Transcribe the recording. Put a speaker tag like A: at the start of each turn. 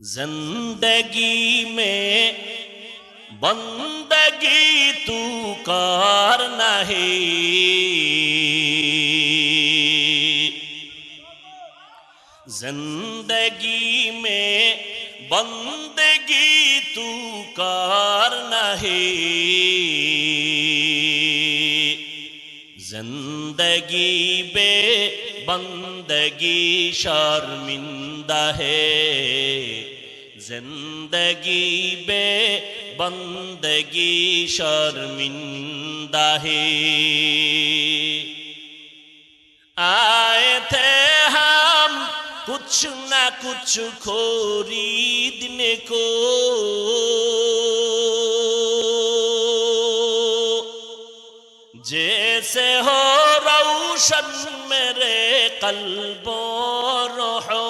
A: जिंदगी में बंदगी तू करना है, जिंदगी में बंदगी तू करना है, जिंदगी बे बंदगी शर्मिंदा है, जिंदगी बे बंदगी शर्मिंदा है। आए थे हम कुछ ना कुछ खरीदने को, जैसे हो रोशन मेरे कल्बो रोहो,